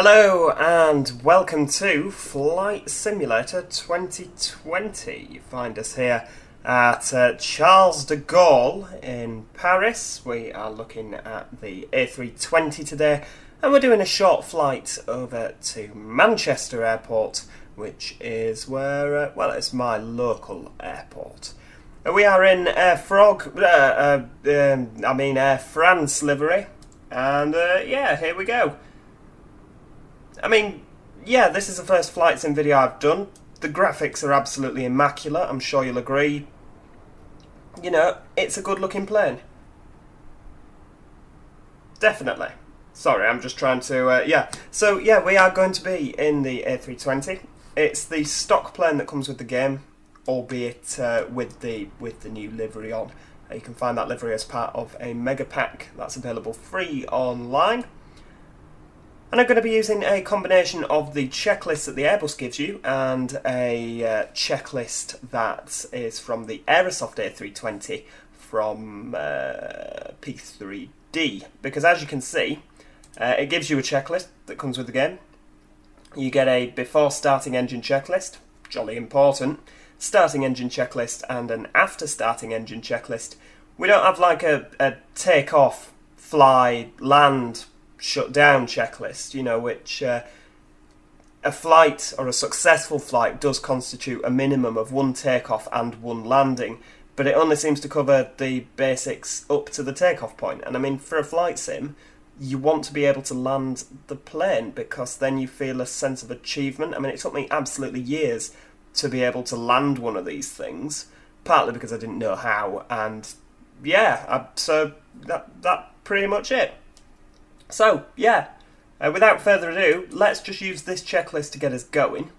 Hello and welcome to Flight Simulator 2020. You find us here at Charles De Gaulle in Paris. We are looking at the A320 today and we're doing a short flight over to Manchester Airport, which is where, well, it's my local airport. We are in Air France livery, and yeah, here we go. I mean, yeah, this is the first flight sim video I've done. The graphics are absolutely immaculate, I'm sure you'll agree. You know, it's a good looking plane. Definitely. Sorry, I'm just trying to, yeah. So, yeah, we are going to be in the A320. It's the stock plane that comes with the game, albeit with the new livery on. You can find that livery as part of a mega pack that's available free online. And I'm going to be using a combination of the checklist that the Airbus gives you and a checklist that is from the Aerosoft A320 from P3D. Because as you can see, it gives you a checklist that comes with the game. You get a before starting engine checklist, jolly important, starting engine checklist and an after starting engine checklist. We don't have like a take off, fly, land, shut down checklist, you know, which a flight or a successful flight does constitute a minimum of one takeoff and one landing, but it only seems to cover the basics up to the takeoff point. And I mean, for a flight sim, you want to be able to land the plane because then you feel a sense of achievement. I mean, it took me absolutely years to be able to land one of these things, partly because I didn't know how, and yeah, so that pretty much it. So, yeah, without further ado, let's just use this checklist to get us going.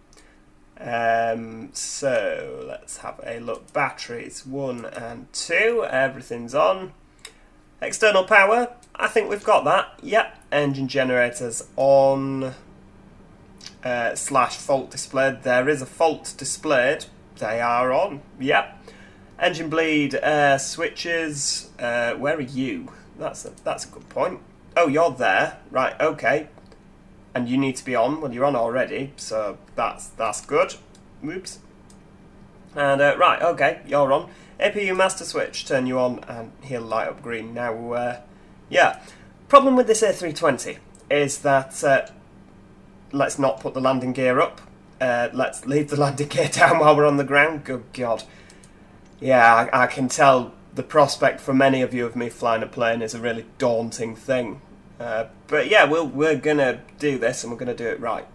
So, let's have a look. Batteries 1 and 2, everything's on. External power, I think we've got that. Yep, engine generators on. Slash fault displayed. There is a fault displayed. They are on. Yep. Engine bleed, switches. Where are you? That's a good point. Oh, you're there. Right, okay. And you need to be on. Well, you're on already, so that's good. Oops. And, right, okay, you're on. APU master switch, turn you on, and he'll light up green. Now, yeah. Problem with this A320 is that, let's not put the landing gear up. Let's leave the landing gear down while we're on the ground. Good God. Yeah, I can tell the prospect for many of you of me flying a plane is a really daunting thing. But yeah, we're going to do this and we're going to do it right.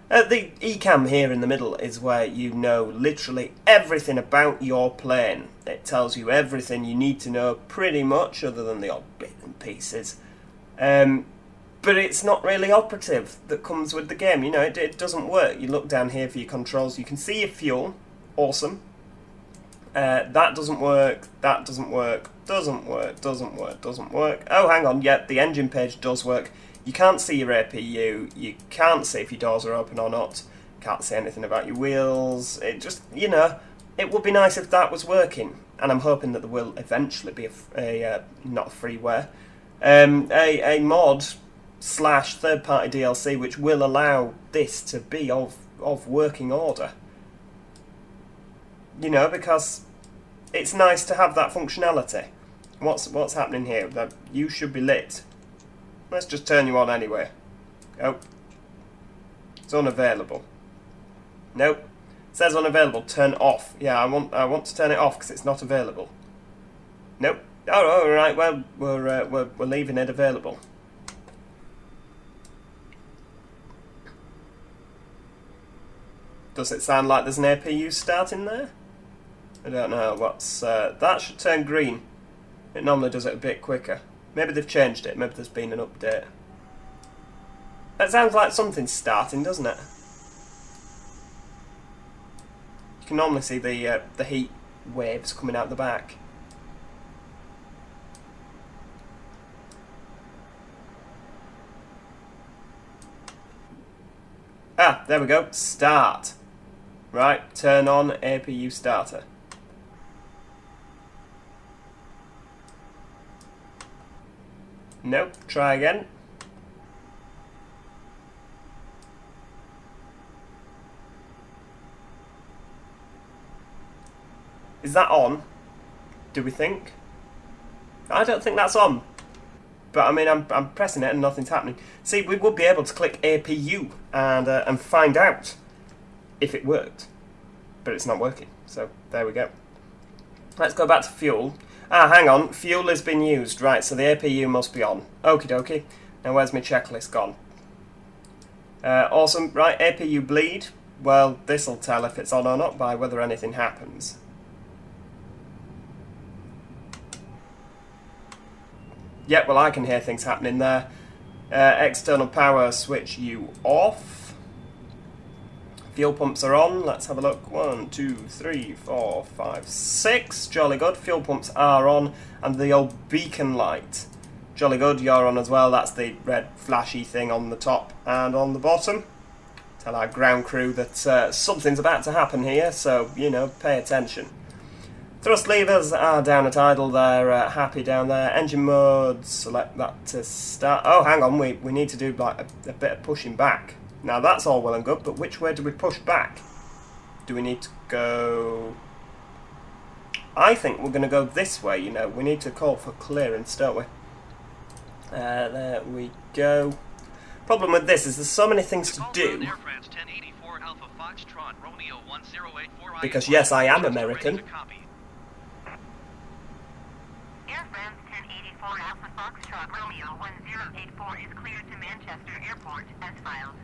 The eCam here in the middle is where you know literally everything about your plane. It tells you everything you need to know pretty much, other than the odd bits and pieces. But it's not really operative that comes with the game. You know, it doesn't work. You look down here for your controls. You can see your fuel. Awesome. That doesn't work. That doesn't work. Doesn't work. Doesn't work. Doesn't work. Oh, hang on. Yeah, the engine page does work. You can't see your APU. You can't see if your doors are open or not. Can't see anything about your wheels. It just, you know, it would be nice if that was working. And I'm hoping that there will eventually be not a freeware, a mod / third-party DLC which will allow this to be of working order. You know, because it's nice to have that functionality. What's happening here? That you should be lit. Let's just turn you on anyway. Oh, it's unavailable. Nope, it says unavailable. Turn off. Yeah, I want to turn it off because it's not available. Nope. Oh, all right. Well, we're leaving it available. Does it sound like there's an APU starting there? I don't know. What's that should turn green. It normally does it a bit quicker. Maybe they've changed it. Maybe there's been an update. That sounds like something's starting, doesn't it? You can normally see the heat waves coming out the back. Ah, there we go. Start. Right, turn on APU starter. Nope, try again. Is that on? Do we think? I don't think that's on. But I mean, I'm pressing it and nothing's happening. See, we would be able to click APU and find out if it worked. But it's not working. So there we go. Let's go back to fuel. Ah, hang on. Fuel has been used. Right, so the APU must be on. Okie dokie. Now where's my checklist gone? Awesome. Right, APU bleed. Well, this'll tell if it's on or not by whether anything happens. Yep, well I can hear things happening there. External power switch you off. Fuel pumps are on. Let's have a look. 1, 2, 3, 4, 5, 6. Jolly good. Fuel pumps are on. And the old beacon light. Jolly good, you're on as well. That's the red flashy thing on the top and on the bottom. Tell our ground crew that something's about to happen here, so, you know, pay attention. Thrust levers are down at idle, they're happy down there. Engine mode, select that to start. Oh, hang on, we need to do like a bit of pushing back. Now that's all well and good, but which way do we push back? Do we need to go... I think we're going to go this way, you know. We need to call for clearance, don't we? There we go. Problem with this is there's so many things to do. Because yes, I am American. Air France 1084 Alpha Foxtrot Romeo 1084 is cleared to Manchester Airport as filed.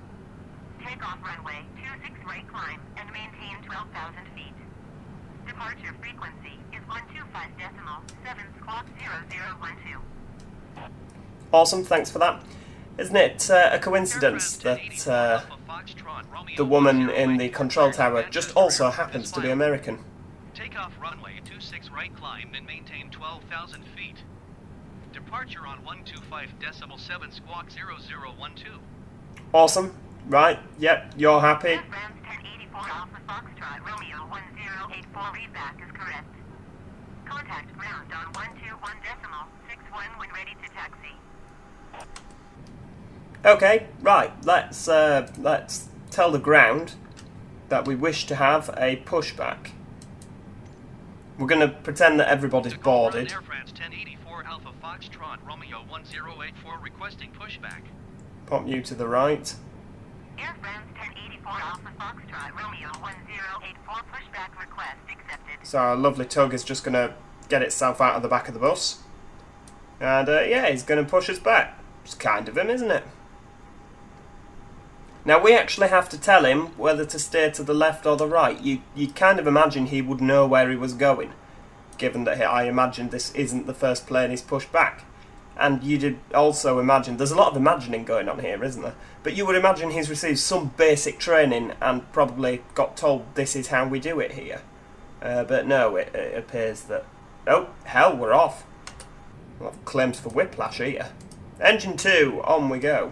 Takeoff runway 26 right climb and maintain 12,000 feet. Departure frequency is 125.7 squawk 0012. Awesome, thanks for that. Isn't it a coincidence that the woman in the control tower just also happens to be American? Takeoff runway 26 right climb and maintain 12,000 feet. Departure on 125.7 squawk 0012. Awesome. Right, yep, you're happy. Air France 1084 Alpha Foxtrot Romeo 1084 readback is correct. Contact ground on 121.61 when ready to taxi. Okay, right, let's tell the ground that we wish to have a pushback. We're going to pretend that everybody's boarded. Air France 1084 Alpha Foxtrot Romeo 1084 requesting pushback. Pop you to the right. Air France 1084 Alpha Foxtrot Romeo 1084 pushback request accepted. So our lovely tug is just going to get itself out of the back of the bus. And yeah, he's going to push us back. It's kind of him, isn't it? Now we actually have to tell him whether to steer to the left or the right. You kind of imagine he would know where he was going, given that I imagine this isn't the first plane he's pushed back. And you did also imagine, there's a lot of imagining going on here, isn't there? But you would imagine he's received some basic training and probably got told this is how we do it here. But no, it appears that... Oh, hell, we're off. We'll have claims for whiplash here. Engine 2, on we go.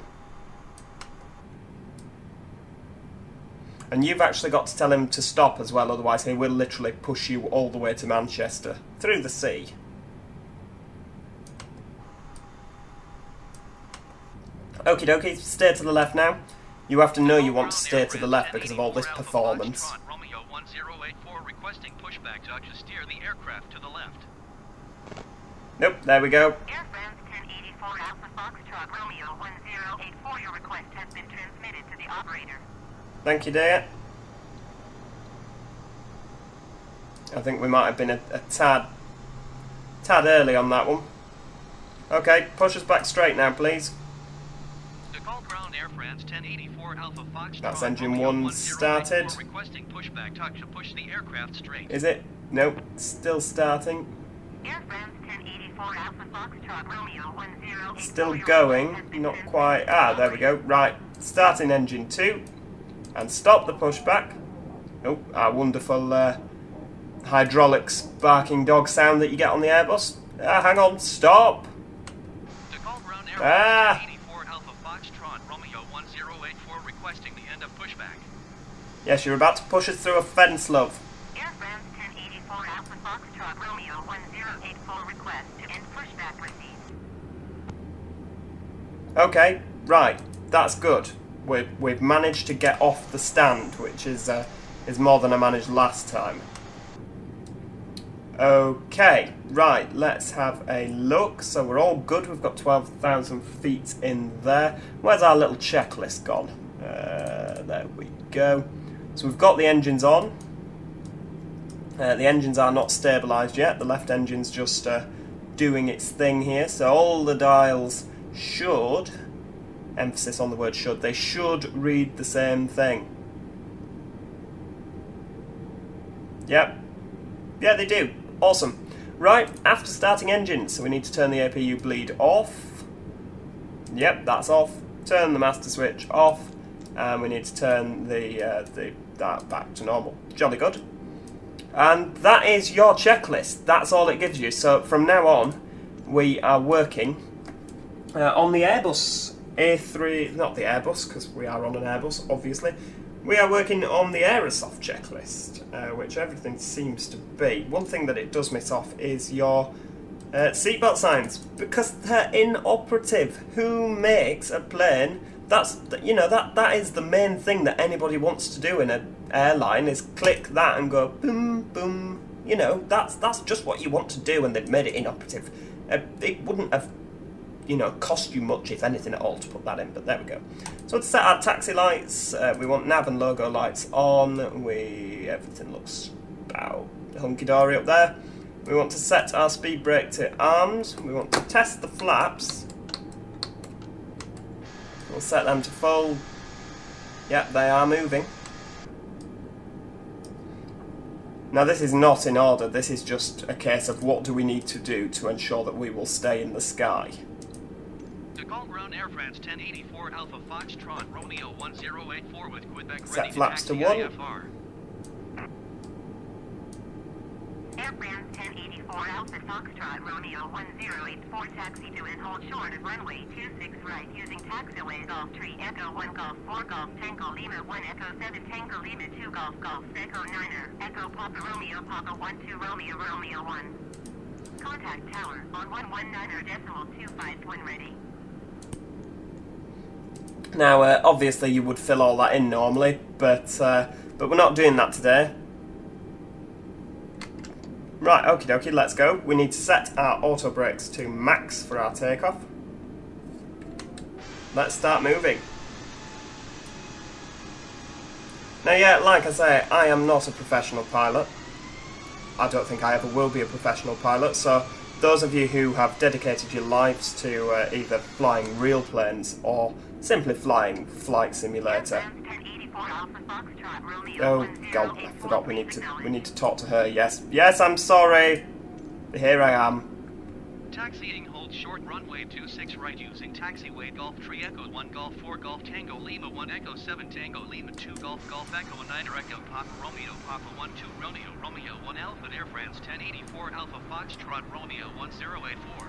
And you've actually got to tell him to stop as well, otherwise he will literally push you all the way to Manchester, through the sea. Okie dokie, steer to the left now. You have to know you want to steer to the left because of all this performance. Romeo 1084 requesting pushback to steer the aircraft to the left. Nope, there we go. Air France 1084 Alpha Foxtrot Romeo 1084, your request has been transmitted to the operator. Thank you, dear. I think we might have been a tad early on that one. Okay, push us back straight now, please. Ground Air France 1084 Alpha Foxtrot. That's engine 1 started. Requesting pushback to push the aircraft straight. Is it? Nope, still starting. Air France 1084 Alpha Foxtrot Romeo 1084. Still going, not quite. Ah, there we go. Right, starting engine 2. And stop the pushback. Oh, our wonderful hydraulics barking dog sound that you get on the Airbus. Ah, hang on, stop. Ah! 1084 Alpha Foxtrot Romeo 1084 requesting the end of pushback. Yes, you're about to push us through a fence, love. Air France 1084 Alpha Foxtrot Romeo 1084 request to end pushback received. Okay, right, that's good. We've managed to get off the stand, which is more than I managed last time. Okay, right, let's have a look. So we're all good. We've got 12,000 feet in there. Where's our little checklist gone? There we go. So we've got the engines on. The engines are not stabilised yet. The left engine's just doing its thing here. So all the dials should, emphasis on the word should, they should read the same thing. Yep. Yeah, they do. Awesome. Right, after starting engines, so we need to turn the APU bleed off. Yep, that's off. Turn the master switch off. And we need to turn that back to normal. Jolly good. And that is your checklist. That's all it gives you. So from now on, we are working on the Airbus A3... Not the Airbus, because we are on an Airbus, obviously. We are working on the Aerosoft checklist, which everything seems to be. One thing that it does miss off is your seatbelt signs, because they're inoperative. Who makes a plane? That's, you know, that is the main thing that anybody wants to do in an airline, is click that and go boom, boom. You know, that's just what you want to do, and they've made it inoperative. It wouldn't have, you know, cost you much, if anything at all, to put that in, but there we go. So to set our taxi lights, we want nav and logo lights on. Everything looks about hunky-dory up there. We want to set our speed brake to armed. We want to test the flaps. We'll set them to full. Yep, they are moving. Now this is not in order, this is just a case of what do we need to do to ensure that we will stay in the sky. De Gaulle Ground Air France 1084 Alpha Foxtrot Romeo 1084 with Quebec Set ready flaps to taxi 1. IFR. Air France 1084 Alpha Foxtrot Romeo 1084 taxi to and hold short of runway 26 right using taxiway Golf Tree Echo 1 Golf 4 Golf Tango Lima 1 Echo 7 Tango Lima 2 Golf Golf Echo 9er Echo Papa Romeo Papa 1 2 Romeo Romeo 1. Contact tower on 119.25 when ready. Now, obviously you would fill all that in normally, but we're not doing that today. Right, okie dokie, let's go. We need to set our auto brakes to max for our takeoff. Let's start moving. Now, yeah, like I say, I am not a professional pilot. I don't think I ever will be a professional pilot, so those of you who have dedicated your lives to either flying real planes or simply flying Flight Simulator. Oh God, I forgot we need to talk to her. Yes, yes, I'm sorry. Here I am. Taxiing hold short runway 26 right using taxiway Golf Tree Echo 1 Golf 4 Golf Tango Lima 1 Echo 7 Tango Lima 2 Golf Golf Echo 9 Echo Papa Romeo Papa 1 2 Romeo Romeo 1 Alpha Air France 1084 Alpha Foxtrot Romeo 1084.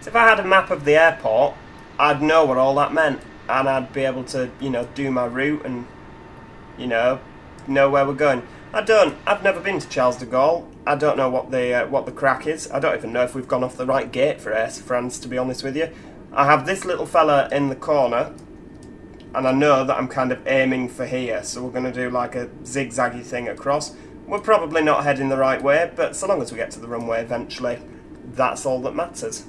So if I had a map of the airport, I'd know what all that meant, and I'd be able to, you know, do my route and, you know where we're going. I don't. I've never been to Charles de Gaulle. I don't know what the crack is. I don't even know if we've gone off the right gate for Air France, to be honest with you. I have this little fella in the corner, and I know that I'm kind of aiming for here, so we're going to do like a zigzaggy thing across. We're probably not heading the right way, but so long as we get to the runway eventually, that's all that matters.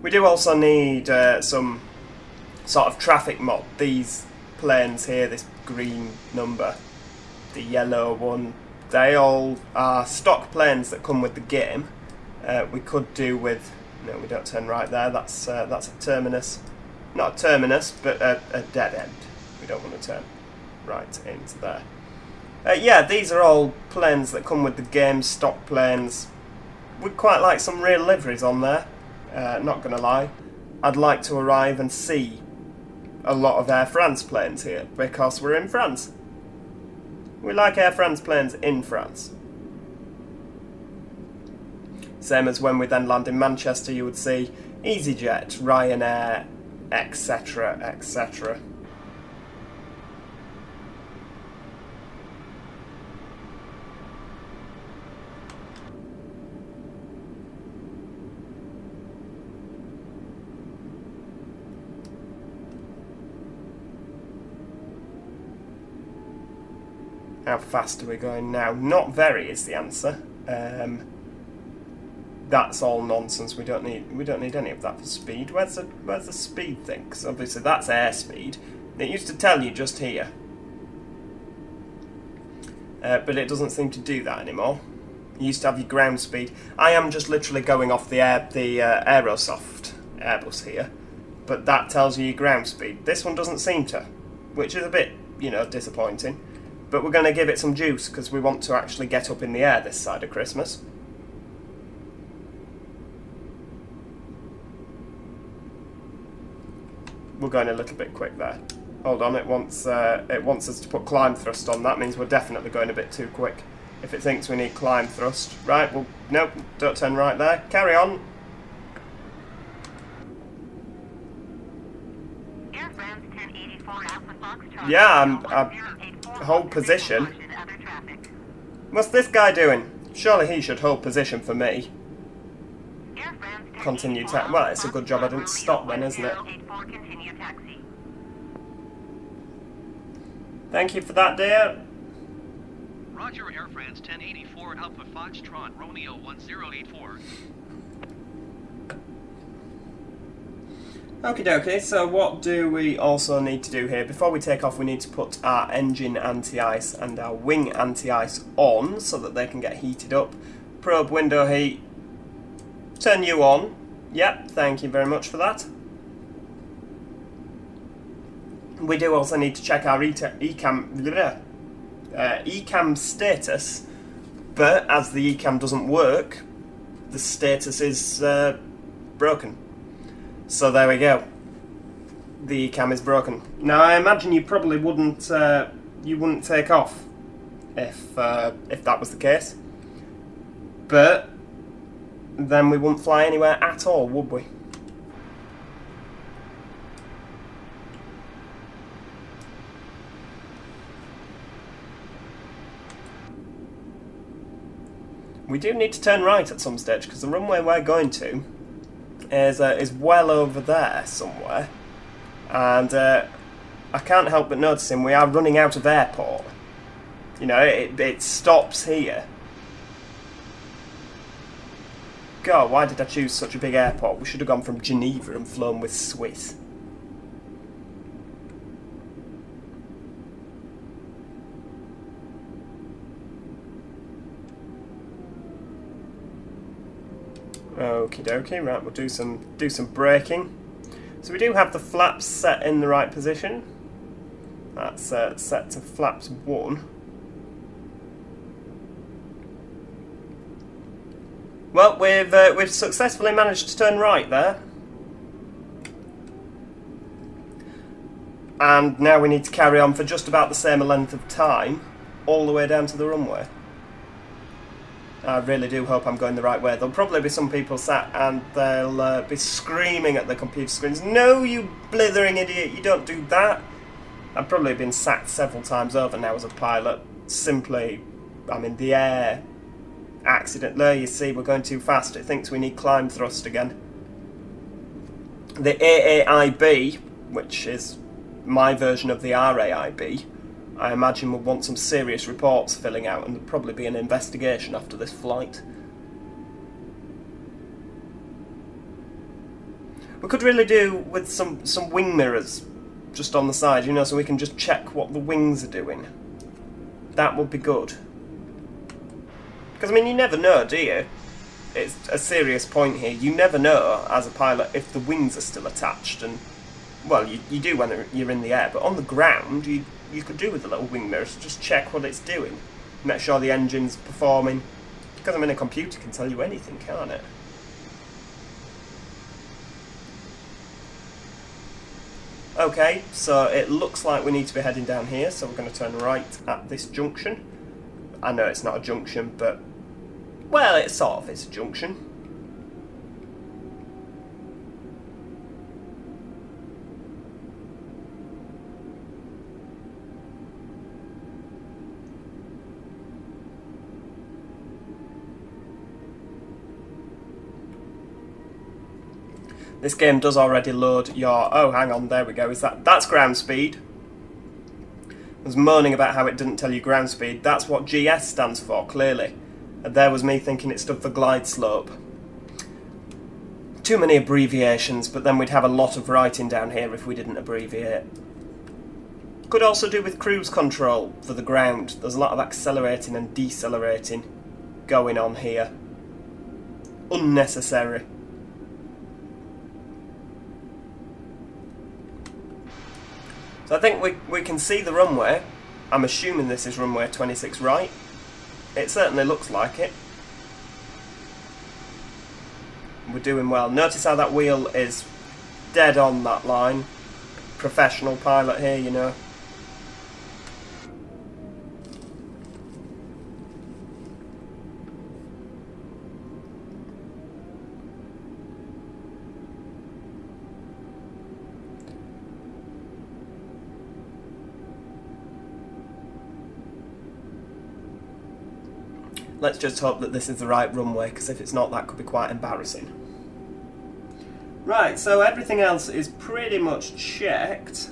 We do also need some sort of traffic mod. These planes here, this green number, the yellow one, they all are stock planes that come with the game. We could do with... No, we don't turn right there. That's a terminus. Not a terminus, but a dead end. We don't want to turn right into there. Yeah, these are all planes that come with the game, stock planes. We'd quite like some real liveries on there. Not gonna lie, I'd like to arrive and see a lot of Air France planes here, because we're in France. We like Air France planes in France. Same as when we then land in Manchester, you would see EasyJet, Ryanair, etc, etc. How fast are we going now? Not very is the answer. That's all nonsense. We don't need any of that for speed. Where's the speed thing? Because obviously that's airspeed. It used to tell you just here, but it doesn't seem to do that anymore. You used to have your ground speed. I am just literally going off the Aerosoft Airbus here, but that tells you your ground speed. This one doesn't seem to, which is a bit, you know, disappointing. But we're going to give it some juice because we want to actually get up in the air this side of Christmas. We're going a little bit quick there. Hold on, it wants us to put climb thrust on. That means we're definitely going a bit too quick. If it thinks we need climb thrust. Right, well, nope, don't turn right there. Carry on. Yeah, hold position. What's this guy doing? Surely he should hold position for me. Continue taxi. Well, it's a good job I didn't stop then, isn't it? Thank you for that, dear. Roger, Air France 1084 Alpha Foxtrot Romeo 1084. Okie dokie, so what do we also need to do here? Before we take off, we need to put our engine anti-ice and our wing anti-ice on so that they can get heated up. Probe window heat. Turn you on. Yep, thank you very much for that. We do also need to check our ECAM status, but as the ECAM doesn't work, the status is broken. So there we go. The ECAM is broken. Now I imagine you probably wouldn't take off if that was the case, but then we wouldn't fly anywhere at all, would we? We do need to turn right at some stage because the runway we're going to is well over there somewhere, and I can't help but noticing we are running out of airport. You know, it stops here. God, why did I choose such a big airport? We should have gone from Geneva and flown with Swiss. Okie dokie, right, we'll do some braking. So we do have the flaps set in the right position. That's set to flaps 1. Well, we've successfully managed to turn right there. And now we need to carry on for just about the same length of time, all the way down to the runway. I really do hope I'm going the right way. There'll probably be some people sat and they'll be screaming at the computer screens, "No, you blithering idiot, you don't do that!" I've probably been sacked several times over now as a pilot. Simply, I'm in the air. Accident. There, you see, we're going too fast. It thinks we need climb thrust again. The AAIB, which is my version of the RAIB, I imagine we'll want some serious reports filling out, and there'll probably be an investigation after this flight. We could really do with some wing mirrors just on the side, you know, so we can just check what the wings are doing. That would be good. Because, I mean, you never know, do you? It's a serious point here. You never know, as a pilot, if the wings are still attached, and, well, you do when you're in the air, but on the ground, you could do with the little wing mirrors, just check what it's doing. Make sure the engine's performing. Because, I mean, a computer can tell you anything, can't it? Okay, so it looks like we need to be heading down here, so we're going to turn right at this junction. I know it's not a junction, but, well, it sort of is a junction. This game does already load your... Oh, hang on, there we go. That's ground speed. was moaning about how it didn't tell you ground speed. That's what GS stands for, clearly. And there was me thinking it stood for glide slope. Too many abbreviations, but then we'd have a lot of writing down here if we didn't abbreviate. Could also do with cruise control for the ground. There's a lot of accelerating and decelerating going on here. Unnecessary. So I think we can see the runway. I'm assuming this is runway 26 right. It certainly looks like it. We're doing well. Notice how that wheel is dead on that line. Professional pilot here, you know. Let's just hope that this is the right runway, because if it's not, that could be quite embarrassing. Right, so everything else is pretty much checked.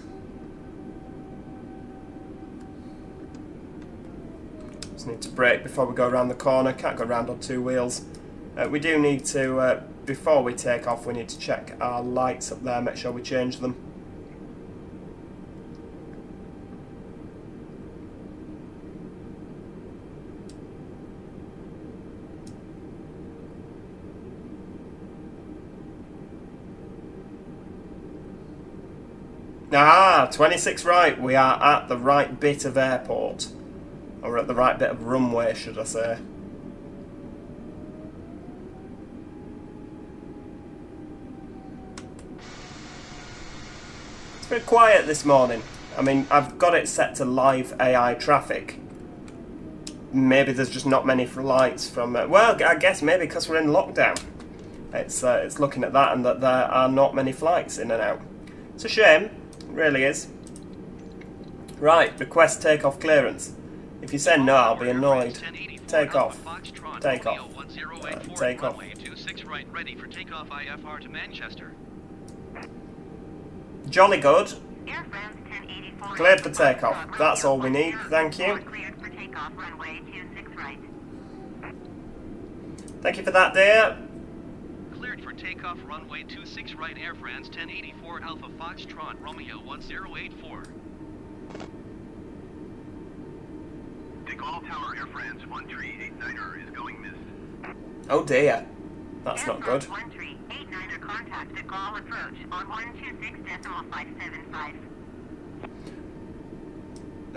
Just need to brake before we go around the corner. Can't go around on two wheels. We do need to, before we take off, we need to check our lights up there, make sure we change them. Ah, 26 right. We are at the right bit of airport. Or at the right bit of runway, should I say. It's a bit quiet this morning. I mean, I've got it set to live AI traffic. Maybe there's just not many flights from... well, I guess maybe because we're in lockdown. It's looking at that and that there are not many flights in and out. It's a shame. Really is. Right, request takeoff clearance. If you say no, I'll be annoyed. Take off. Take off. Take off. Ready for takeoff IFR to Manchester. Jolly good. Cleared for takeoff. That's all we need. Thank you. Thank you for that, dear. Cleared for takeoff runway 26 right, Air France 1084 Alpha Foxtrot Romeo 1084. De Gaulle Tower, Air France 1389er is going miss. Oh dear. That's not good. 1389er contact De Gaulle approach on 126.575.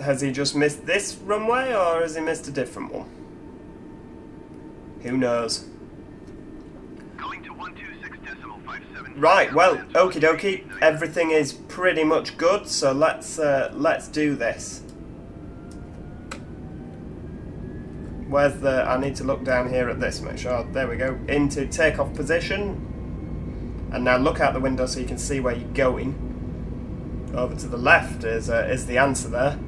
Has he just missed this runway or has he missed a different one? Who knows? Going to 126.57. Right, well, okie dokie. Everything is pretty much good, so let's do this. Where's the... I need to look down here at this, make sure... There we go. Into takeoff position. And now look out the window so you can see where you're going. Over to the left is the answer there.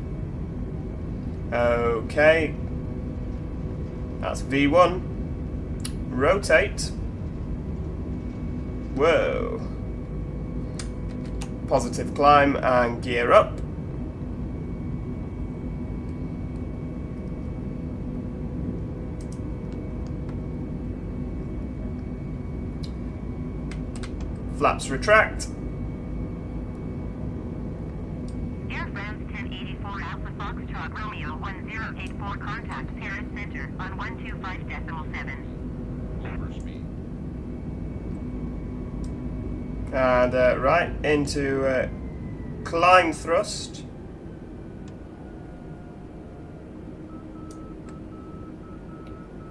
Okay. That's V1. Rotate. Whoa. Positive climb and gear up. Flaps retract. Air France 1084 Alpha Foxtrot Romeo 1084 contact Paris Center on 125.7. And right into climb thrust.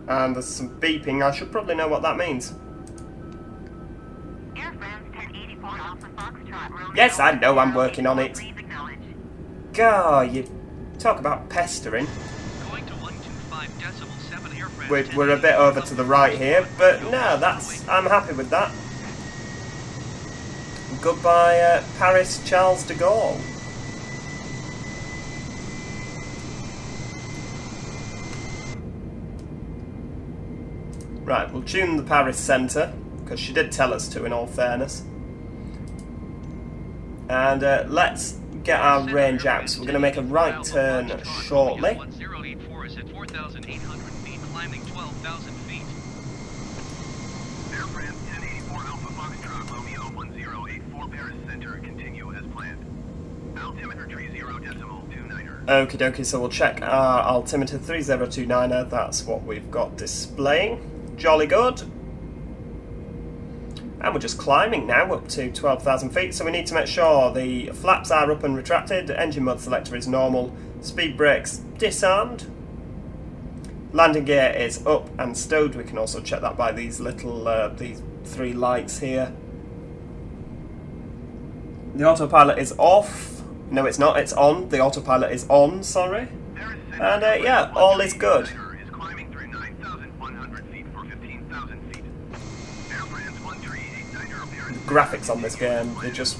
And there's some beeping. I should probably know what that means. Air France 1084 Alpha Foxtrot Romeo. Yes, I know, I'm working on it. Please acknowledge. God, you talk about pestering. Going to 125.7 Air France. We're a bit over to the right here, but no, I'm happy with that. Goodbye, Paris Charles De Gaulle. Right, we'll tune the Paris Centre, because she did tell us to, in all fairness. And let's get our range out. So we're going to make a right turn shortly. 1084 is at 4,800 feet, climbing 12,000 feet. Air France 1084 Alpha Foxtrot Romeo 1084 Paris Center, continue as planned. Altimeter tree 0.29er. Okie dokie, so we'll check our altimeter 3029er, that's what we've got displaying. Jolly good. And we're just climbing now up to 12,000 feet, so we need to make sure the flaps are up and retracted, engine mode selector is normal, speed brakes disarmed, landing gear is up and stowed. We can also check that by these little, these three lights here. The autopilot is off. No, it's not, it's on. The autopilot is on, sorry. And yeah, all is good. The graphics on this game, they're just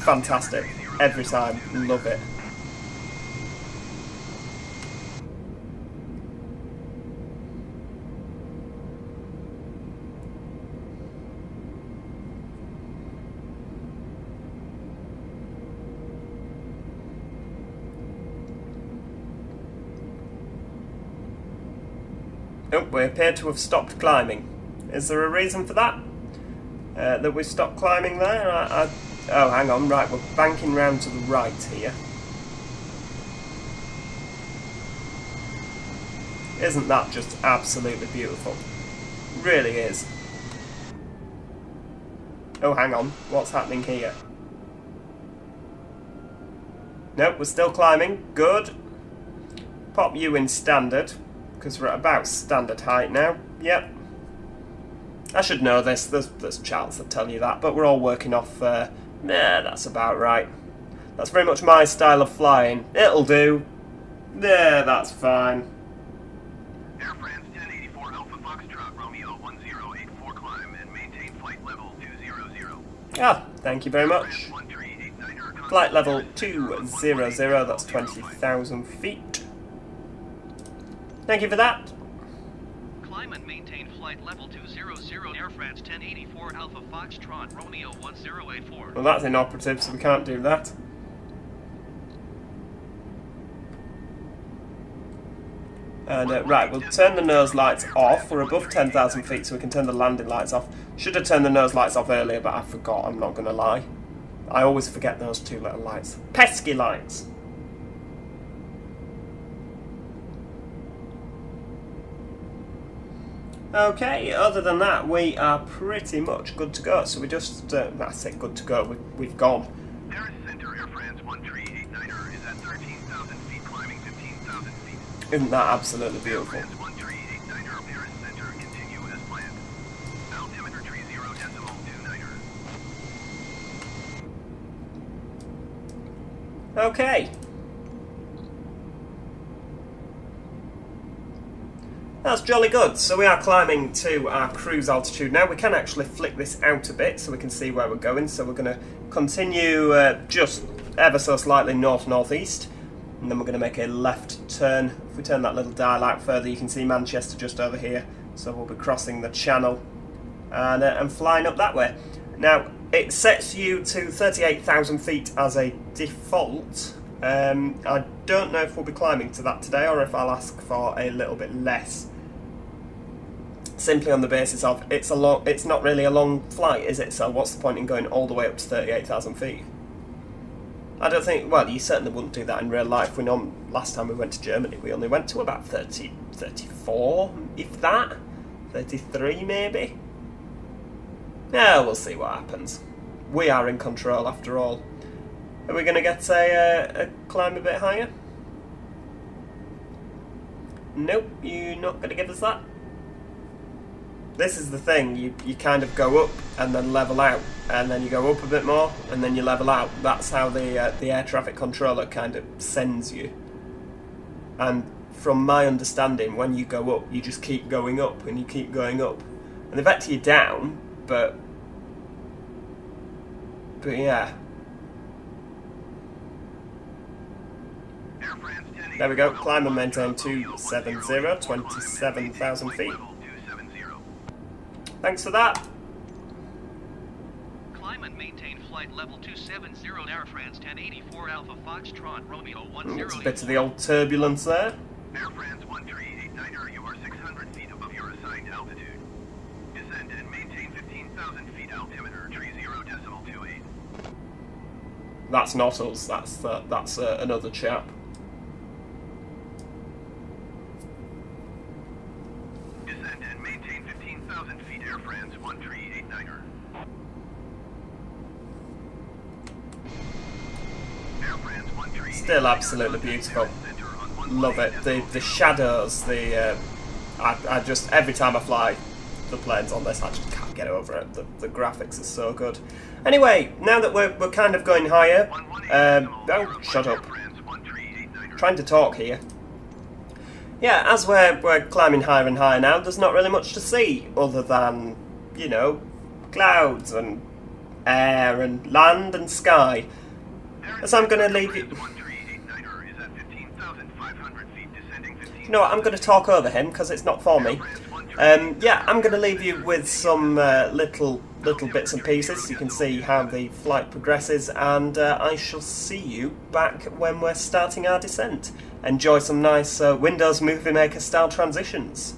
fantastic. Every time, love it. Oh, we appear to have stopped climbing. Is there a reason for that? That we've stopped climbing there? Oh, hang on, right, we're banking round to the right here. Isn't that just absolutely beautiful? Really is. Oh, hang on, what's happening here? Nope, we're still climbing, good. Pop you in standard, because we're at about standard height now. Yep. I should know this, there's charts that tell you that, but we're all working off, nah, that's about right. That's very much my style of flying. It'll do. Yeah, that's fine. Air France 1084 Alpha Foxtrot Romeo 1084 climb and maintain flight level 200. Ah, thank you very much. Flight level 200, that's 20,000 feet. Thank you for that. Climb and maintain flight level 200, Air France 1084 Alpha Foxtrot Romeo 1084. Well, that's inoperative, so we can't do that. And right, we'll turn the nose lights off. We're above 10,000 feet, so we can turn the landing lights off. Should have turned the nose lights off earlier, but I forgot, I'm not going to lie. I always forget those two little lights. Pesky lights! Okay, other than that, we are pretty much good to go. So we just, I say good to go, we've gone. Paris Center, Air France 1389er is at 13,000 feet, climbing 15,000 feet. Isn't that absolutely beautiful? Air France 1389er, Paris Center, continue as planned. Altimeter tree 0.29er. Okay. That's jolly good. So we are climbing to our cruise altitude now. We can actually flick this out a bit so we can see where we're going. So we're going to continue just ever so slightly north-northeast. And then we're going to make a left turn. If we turn that little dial out further, you can see Manchester just over here. So we'll be crossing the channel and flying up that way. Now, it sets you to 38,000 feet as a default. I don't know if we'll be climbing to that today or if I'll ask for a little bit less. Simply on the basis of it's not really a long flight, is it? So what's the point in going all the way up to 38,000 feet? I don't think, well, you certainly wouldn't do that in real life. Last time we went to Germany, we only went to about 30, 34, if that. 33 maybe? Yeah, we'll see what happens. We are in control after all. Are we going to get a climb a bit higher? Nope, you're not going to give us that. This is the thing, you kind of go up and then level out, and then you go up a bit more and then you level out. That's how the air traffic controller kind of sends you. And from my understanding, when you go up, you just keep going up and you keep going up. And they vector you down, but yeah. There we go, climb and maintain 270, 27,000 feet. Thanks for that. Climb and maintain flight flight level 270 Air France 1084 Alpha Foxtrot Romeo 10. It's a bit of the old turbulence there. Air France 1389er, you are 600 feet above your assigned altitude. Descend and maintain 15,000 feet altimeter, tree 0.28. That's not us, that's another chap. Descend and maintain 15,000 feet, Air France 1389er. Air France 1389er. Still absolutely beautiful. Love it. The shadows, I just, every time I fly the planes on this, I just can't get over it. The graphics are so good. Anyway, now that we're kind of going higher, oh, shut up. Trying to talk here. Yeah, as we're climbing higher and higher now, there's not really much to see other than, you know, clouds and air and land and sky. So I'm going to leave you... You know what, I'm going to talk over him because it's not for me. Yeah, I'm going to leave you with some little bits and pieces so you can see how the flight progresses, and I shall see you back when we're starting our descent. Enjoy some nice Windows Movie Maker style transitions.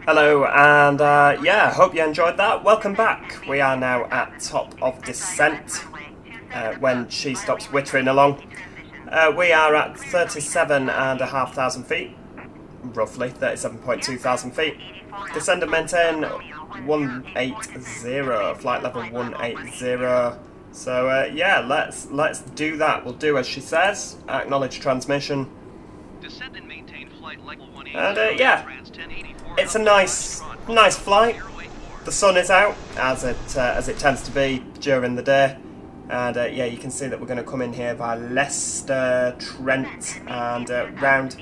Hello, and yeah, hope you enjoyed that. Welcome back. We are now at top of descent when she stops whittering along. We are at 37,500 feet, roughly 37.2 thousand feet. Descend and maintain 180, flight level 180. So yeah, let's do that. We'll do as she says. Acknowledge transmission. Descend and maintain flight level 180. And yeah, it's a nice flight. The sun is out, as it tends to be during the day, and yeah, you can see that we're going to come in here via Leicester, Trent, and round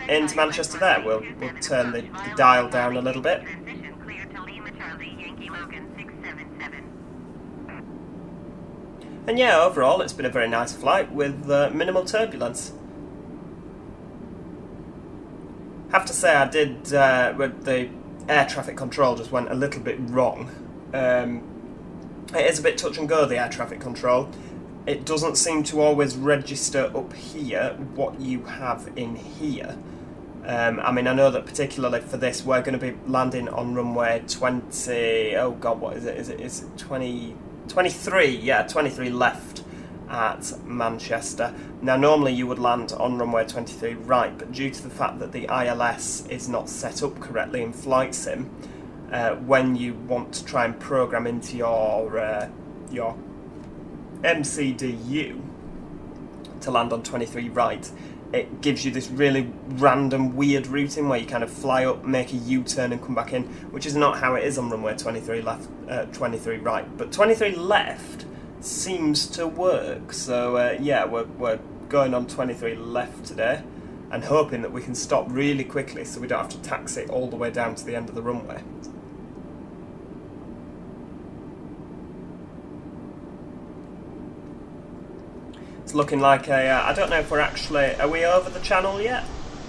into Manchester. There, we'll turn the dial down a little bit. And yeah, overall, it's been a very nice flight with minimal turbulence. Have to say, I did with the air traffic control just went a little bit wrong. It is a bit touch and go, the air traffic control. It doesn't seem to always register up here what you have in here. I mean, I know that particularly for this, we're going to be landing on runway 20. Oh God, what is it? Is it 23? Yeah, 23 left at Manchester. Now normally you would land on runway 23 right, but due to the fact that the ILS is not set up correctly in Flight Sim, when you want to try and program into your MCDU to land on 23 right, it gives you this really random weird routing where you kind of fly up, make a U-turn and come back in, which is not how it is on runway 23 left, 23 right, but 23 left seems to work. So yeah, we're going on 23 left today and hoping that we can stop really quickly so we don't have to taxi all the way down to the end of the runway. It's looking like a, I don't know if we're actually, are we over the channel yet?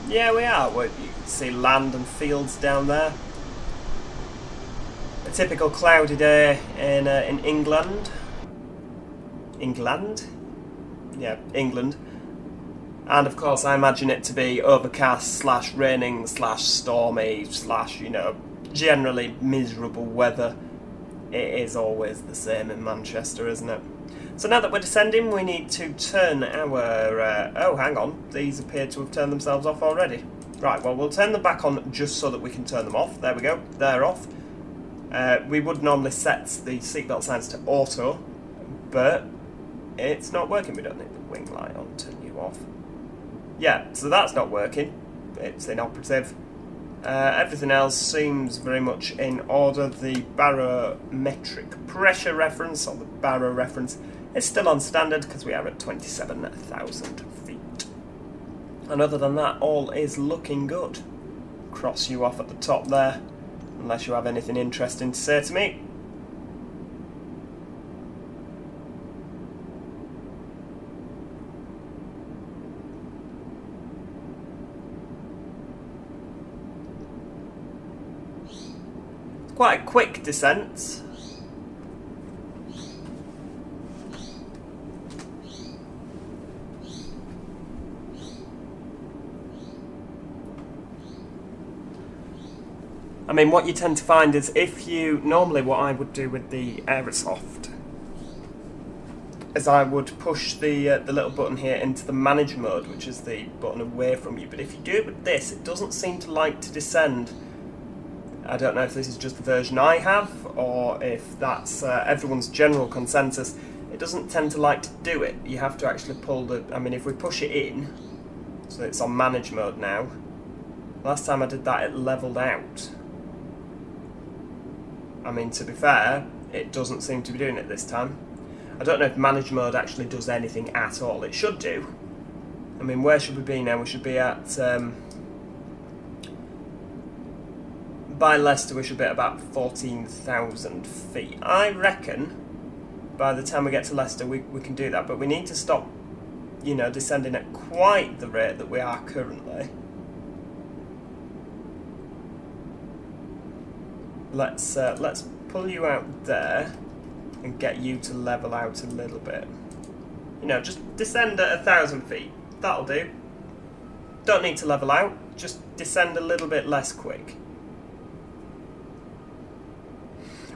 Yeah, we are. You can see land and fields down there. A typical cloudy day in England. England? Yeah, England. And of course I imagine it to be overcast slash raining slash stormy slash, you know, generally miserable weather. It is always the same in Manchester, isn't it? So now that we're descending, we need to turn our... oh, hang on. These appear to have turned themselves off already. Right, well, we'll turn them back on just so that we can turn them off. There we go. They're off. We would normally set the seatbelt signs to auto, but it's not working. We don't need the wing light on to turn you off. Yeah, so that's not working. It's inoperative. Everything else seems very much in order. The barometric pressure reference, or the baro reference, is still on standard because we are at 27,000 feet. And other than that, all is looking good. Cross you off at the top there, unless you have anything interesting to say to me. Quite a quick descent. I mean, what you tend to find is if you... Normally what I would do with the Aerosoft is I would push the little button here into the manage mode, which is the button away from you. But if you do it with this, it doesn't seem to like to descend. I don't know if this is just the version I have, or if that's everyone's general consensus. It doesn't tend to like to do it. You have to actually pull the... I mean, if we push it in, so it's on manage mode now. Last time I did that, it levelled out. I mean, to be fair, it doesn't seem to be doing it this time. I don't know if manage mode actually does anything at all. It should do. I mean, where should we be now? We should be at... by Leicester, we should be at about 14,000 feet. I reckon by the time we get to Leicester, we can do that. But we need to stop, you know, descending at quite the rate that we are currently. Let's pull you out there and get you to level out a little bit. You know, just descend at 1,000 feet. That'll do. Don't need to level out. Just descend a little bit less quick.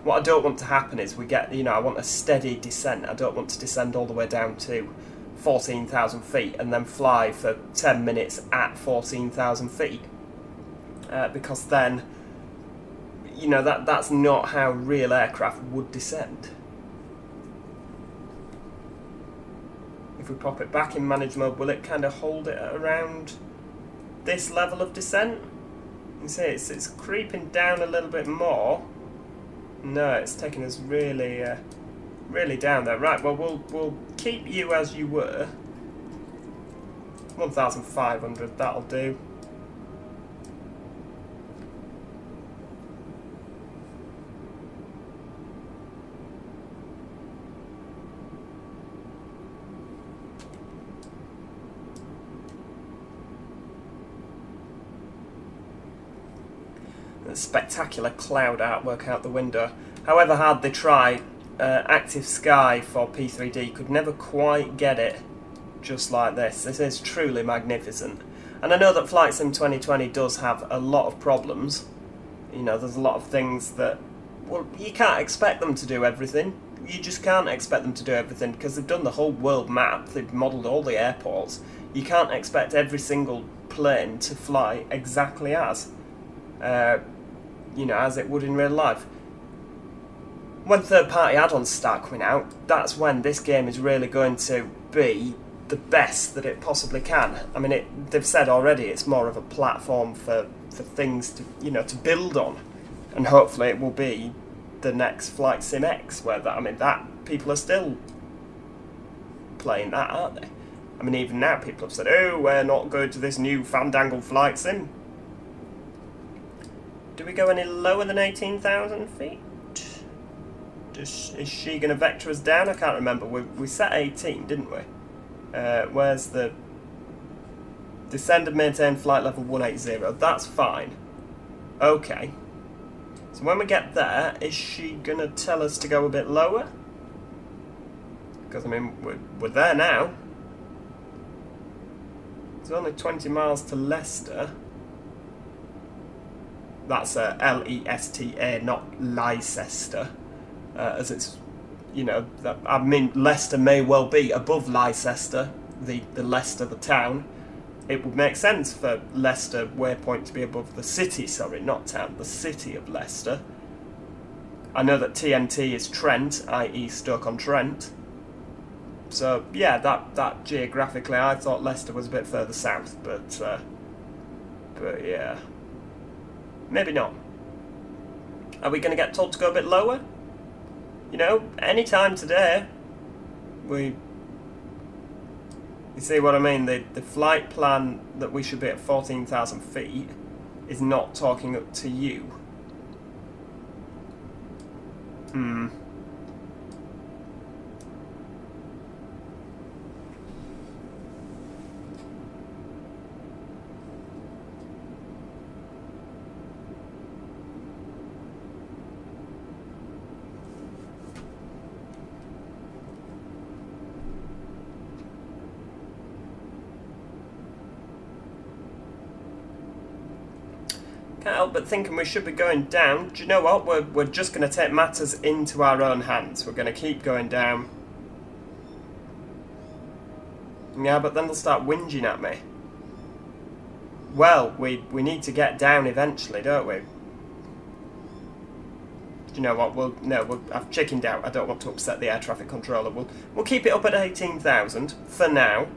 What I don't want to happen is we get, you know, I want a steady descent. I don't want to descend all the way down to 14,000 feet and then fly for 10 minutes at 14,000 feet. Because then, you know, that's not how real aircraft would descend. If we pop it back in manage mode, will it kind of hold it at around this level of descent? You see, it's creeping down a little bit more. No, it's taking us really, really down there. Right, well, we'll keep you as you were. 1,500, that'll do. Spectacular cloud artwork out the window. However hard they try, Active Sky for P3D could never quite get it just like this. This is truly magnificent. And I know that Flight Sim 2020 does have a lot of problems. You know, there's a lot of things that, well, you can't expect them to do everything. You just can't expect them to do everything because they've done the whole world map. They've modelled all the airports. You can't expect every single plane to fly exactly as. You know, as it would in real life. When third-party add-ons start coming out, that's when this game is really going to be the best that it possibly can. I mean, they've said already it's more of a platform for things to, you know, to build on, and hopefully it will be the next Flight Sim X, where that, I mean, that people are still playing that, aren't they? I mean, even now people have said, oh, we're not going to this new fandangle Flight Sim. Do we go any lower than 18,000 feet? Is she going to vector us down? I can't remember. We set 18, didn't we? Where's the descend and maintain flight level 180? That's fine. Okay. So when we get there, is she going to tell us to go a bit lower? Because, I mean, we're there now. It's only 20 miles to Leicester. That's L-E-S-T-A, not Leicester. As it's, you know, I mean, Leicester may well be above Leicester, the Leicester, the town. It would make sense for Leicester waypoint to be above the city, sorry, not town, the city of Leicester. I know that TNT is Trent, i.e. Stoke-on-Trent. So, yeah, that geographically, I thought Leicester was a bit further south, but yeah. Maybe not. Are we going to get told to go a bit lower? You know, any time today, you see what I mean? The flight plan that we should be at 14,000 feet is not talking up to you. Can't help but thinking we should be going down. Do you know what? We're just going to take matters into our own hands. We're going to keep going down. Yeah, but then they'll start whinging at me. Well, we need to get down eventually, don't we? Do you know what? I've chickened out. I don't want to upset the air traffic controller. We'll keep it up at 18,000 for now.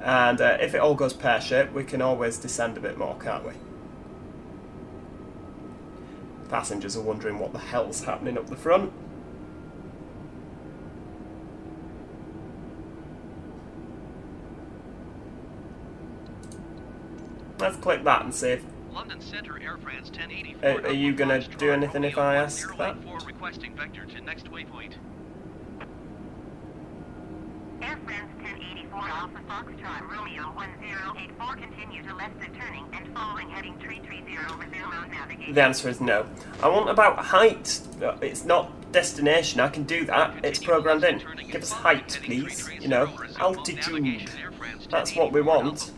And if it all goes pear-shaped, we can always descend a bit more, can't we? Passengers are wondering what the hell's happening up the front. Let's click that and see if... London Center, Air France 1084. Are you going to do anything if I ask that? Requesting vector to next waypoint. Air France 1084 Alpha Foxtrot Romeo 1084 continue to Leicester turning and following heading 330 resume on navigation. The answer is no. I want about height. It's not destination. I can do that. It's programmed in. Give us height, please. You know, altitude. That's what we want.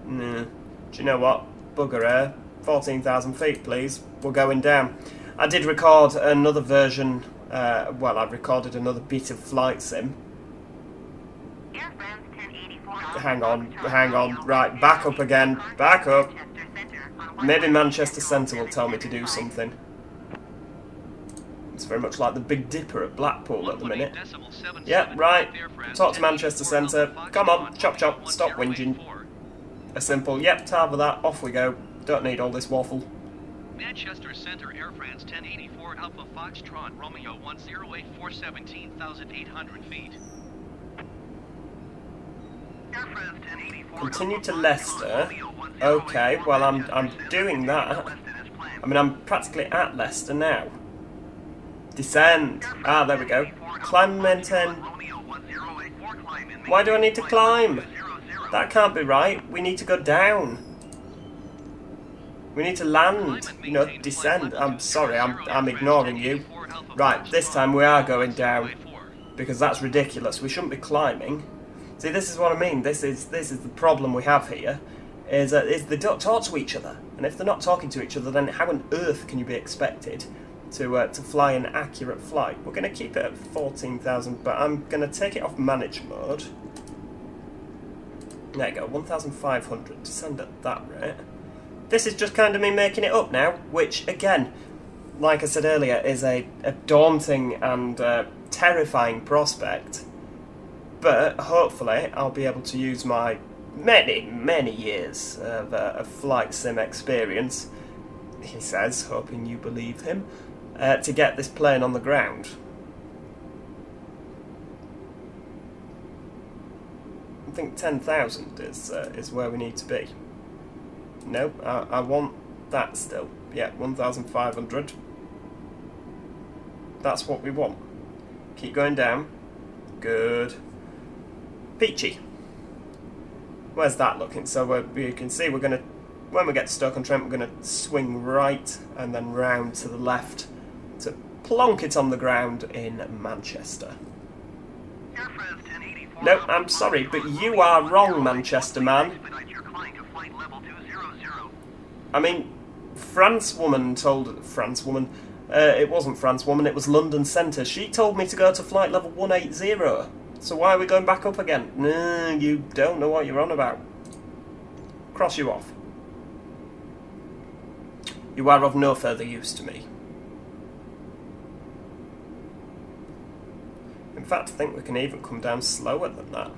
Nah. Do you know what? Bugger air. 14,000 feet, please. We're going down. I did record another version, well, I recorded another bit of flight sim. Hang on, right, back up again, back up. Maybe Manchester Centre will tell me to do something. It's very much like the Big Dipper at Blackpool at the minute. Yeah, right, talk to Manchester Centre. Come on, chop chop, stop whinging. A simple, yep, tarver that, off we go. Don't need all this waffle. Manchester Center, Air France 1084 Alpha Foxtrot Romeo 1084 17,800 feet. Continue to Leicester. Okay, well I'm doing that. I mean I'm practically at Leicester now. Descend. Ah, there we go. Climb and maintain. Why do I need to climb? That can't be right. We need to go down. We need to land, you know, descend. I'm sorry, I'm ignoring you. Right, this time we are going down. Because that's ridiculous. We shouldn't be climbing. See, this is what I mean. This is the problem we have here. Is they don't talk to each other. And if they're not talking to each other, then how on earth can you be expected to fly an accurate flight? We're going to keep it at 14,000, but I'm going to take it off manage mode. There you go, 1,500. Descend at that rate. This is just kind of me making it up now, which, again, like I said earlier, is a daunting and terrifying prospect. But hopefully I'll be able to use my many years of flight sim experience, he says, hoping you believe him, to get this plane on the ground. I think 10,000 is where we need to be. No, I want that still. Yeah, 1,500. That's what we want. Keep going down. Good. Peachy. Where's that looking? So you can see we're going to, when we get to Stoke-on-Trent, we're going to swing right and then round to the left to plonk it on the ground in Manchester. No, I'm sorry, but you are wrong, Manchester man. I mean, France woman told... France woman? It wasn't France woman, it was London Centre. She told me to go to flight level 180. So why are we going back up again? No, you don't know what you're on about. Cross you off. You are of no further use to me. In fact, I think we can even come down slower than that.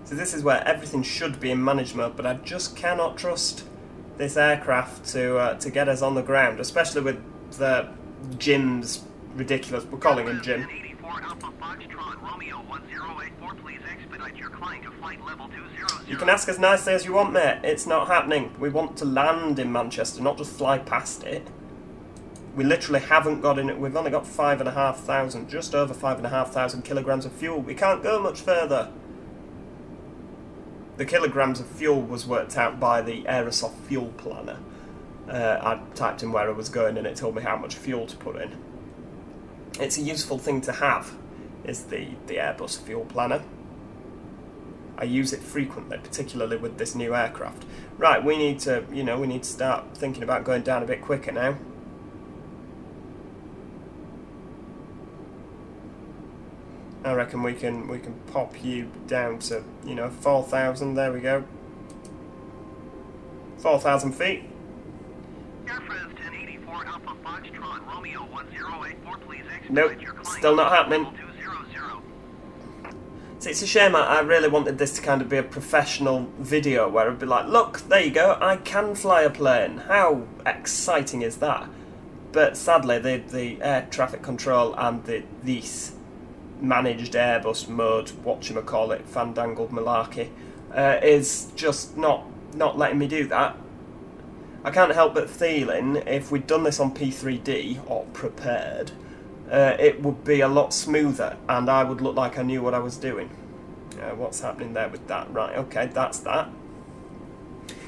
So this is where everything should be in manage mode, but I just cannot trust this aircraft to get us on the ground, especially with the Jim's ridiculous. We're calling him Jim. You can ask as nicely as you want, mate. It's not happening. We want to land in Manchester, not just fly past it. We literally haven't got in it. We've only got 5,500, just over 5,500 kilograms of fuel. We can't go much further. The kilograms of fuel was worked out by the Aerosoft fuel planner. I typed in where I was going and it told me how much fuel to put in. It's a useful thing to have, is the Airbus fuel planner. I use it frequently, particularly with this new aircraft. Right, we need to, we need to start thinking about going down a bit quicker now. I reckon we can pop you down to 4,000. There we go. 4,000 feet. Nope, still not happening. See, it's a shame. I really wanted this to kind of be a professional video where I'd be like, look, there you go, I can fly a plane. How exciting is that? But sadly, the air traffic control and this managed Airbus mode, whatchamacallit, fandangled malarkey, is just not letting me do that. I can't help but feeling if we'd done this on P3D, or prepared, it would be a lot smoother and I would look like I knew what I was doing. What's happening there with that? Right, okay, that's that.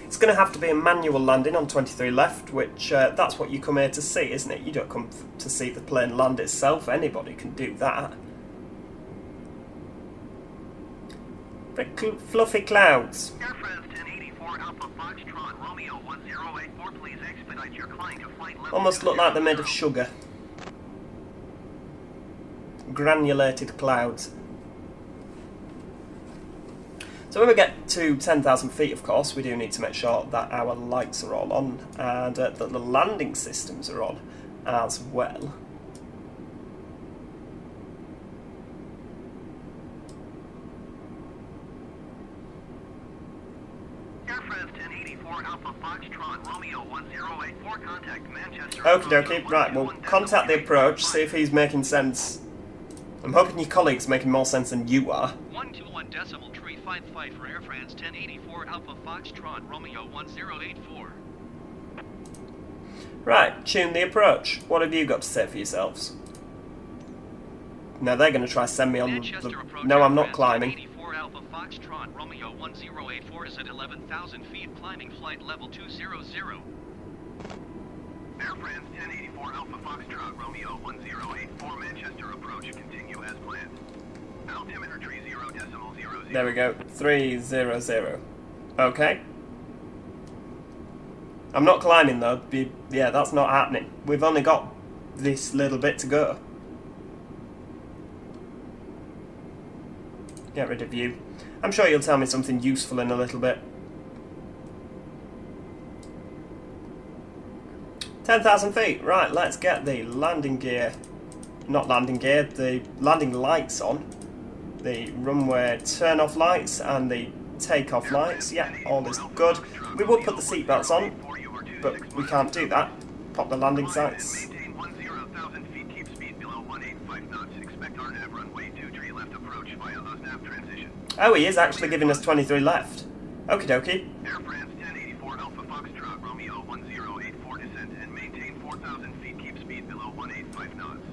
It's going to have to be a manual landing on 23 left, which that's what you come here to see, isn't it? You don't come to see the plane land itself. Anybody can do that. Fluffy clouds. Almost look like they're made of sugar. Granulated clouds. So when we get to 10,000 feet, of course, we do need to make sure that our lights are all on and that the landing systems are on as well. Okie dokie, right, we'll contact the approach, see if he's making sense. I'm hoping your colleague's making more sense than you are. 121.355 for Air France 1084 Alpha Foxtrot Romeo 1084. Right, tune the approach. What have you got to say for yourselves? Now they're going to try to send me on the... No, I'm not climbing. 1084 Alpha Foxtrot Romeo 1084 is at 11,000 feet, climbing flight level 200. Air France 1084 Alpha Foxtrot Romeo 1084 Manchester approach, continue as planned. Altimeter tree 0.00. There we go, 300. Okay. I'm not climbing though. Yeah, that's not happening. We've only got this little bit to go. Get rid of you. I'm sure you'll tell me something useful in a little bit. 10,000 feet. Right, let's get the landing gear. Not landing gear, the landing lights on. The runway turn-off lights and the take-off lights. Yeah, all is good. We will put the seatbelts on, but we can't do that. Pop the landing sights. 1859 knots. Expect RNAV runway 23 left approach via OSNAV transition. Oh, he is actually giving us 23 left. Okie dokie. Air France 1084 Alpha Foxtrot Romeo 1084 descent and maintain 4,000 feet. Keep speed below 185 knots.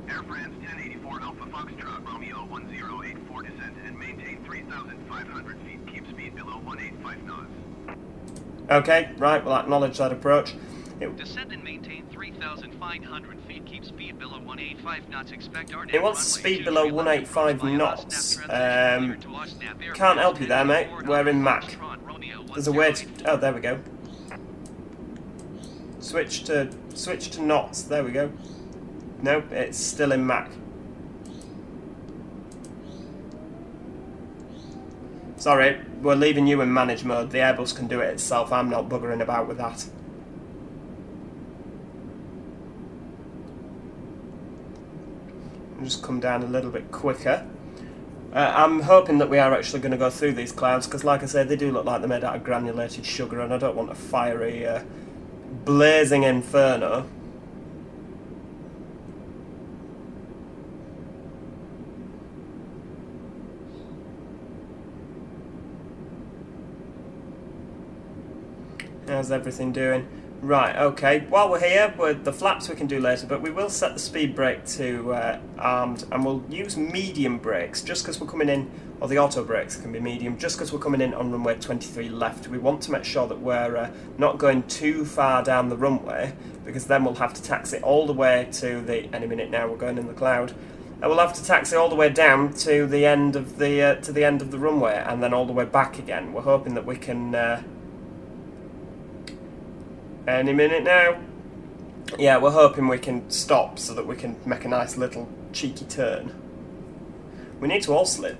Air France 1084 Alpha Foxtrot Romeo 1084 descent and maintain 3,500 feet. Keep speed below 185 knots. Okay, right, we'll acknowledge that approach. Descend and maintain 3,500 feet. Keep speed below 185 knots. Expect RNAV It wants speed below 185 knots. Can't help you there, mate. We're in Mach. There's a way to... Oh, there we go. Switch to knots. There we go. Nope, it's still in Mach. Sorry, we're leaving you in manage mode. The Airbus can do it itself. I'm not buggering about with that. Just come down a little bit quicker. I'm hoping that we are actually going to go through these clouds, because like I said, they do look like they're made out of granulated sugar, and I don't want a fiery, blazing inferno. How's everything doing? Right, okay. While we're here, the flaps we can do later, but we will set the speed brake to armed, and we'll use medium brakes, just because we're coming in, or the auto brakes can be medium, just because we're coming in on runway 23 left. We want to make sure that we're not going too far down the runway, because then we'll have to taxi all the way to the... Any minute now, we're going in the cloud. And we'll have to taxi all the way down to the end of the runway, and then all the way back again. We're hoping that we can... Any minute now. Yeah, we're hoping we can stop so that we can make a nice little cheeky turn. We need to also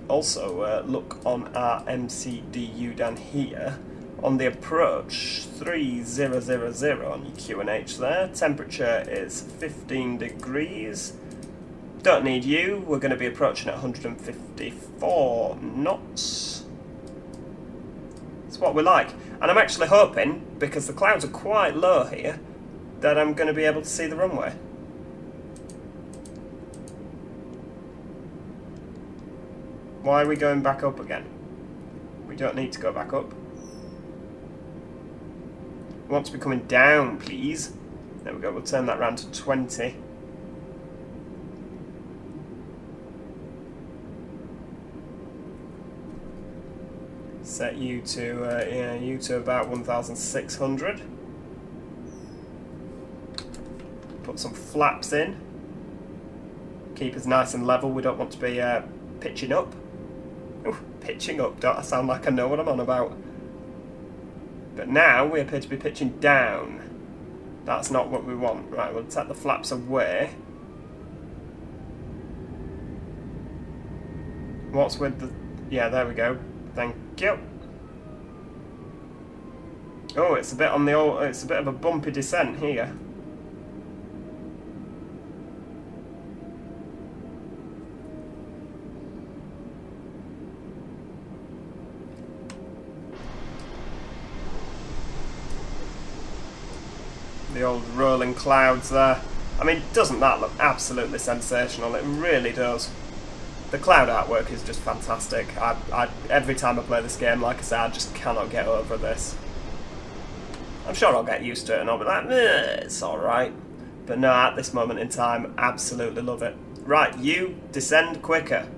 look on our MCDU down here. On the approach, 3000 on your QNH there. Temperature is 15 degrees. Don't need you. We're going to be approaching at 154 knots. That's what we like. And I'm actually hoping, because the clouds are quite low here, that I'm going to be able to see the runway. Why are we going back up again? We don't need to go back up. We want to be coming down, please. There we go, we'll turn that round to 20. Set you to, you to about 1,600. Put some flaps in. Keep us nice and level. We don't want to be pitching up. Ooh, pitching up, don't I sound like I know what I'm on about? But now we appear to be pitching down. That's not what we want. Right, we'll take the flaps away. What's with the... Yeah, there we go. Thank you. Oh, it's a bit on the old... It's a bit of a bumpy descent here. The old rolling clouds there. I mean, doesn't that look absolutely sensational? It really does. The cloud artwork is just fantastic. Every time I play this game, like I said, I just cannot get over this. I'm sure I'll get used to it and I'll be like, it's alright. But no, at this moment in time, absolutely love it. Right, you descend quicker.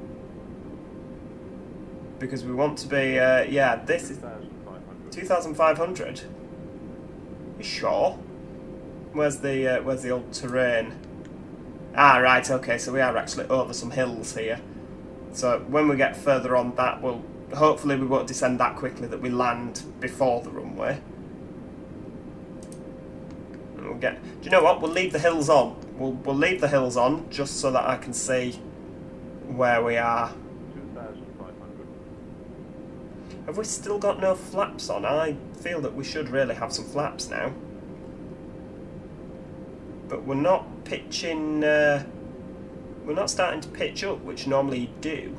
Because we want to be, yeah, this is 2,500. You sure? Where's the old terrain? Ah, right, okay, so we are actually over some hills here. So when we get further on that, hopefully we won't descend that quickly that we land before the runway. And we'll get... Do you know what? We'll leave the hills on. We'll leave the hills on just so that I can see where we are. 2,500. Have we still got no flaps on? I feel that we should really have some flaps now. But we're not pitching... we're not starting to pitch up, which normally you do.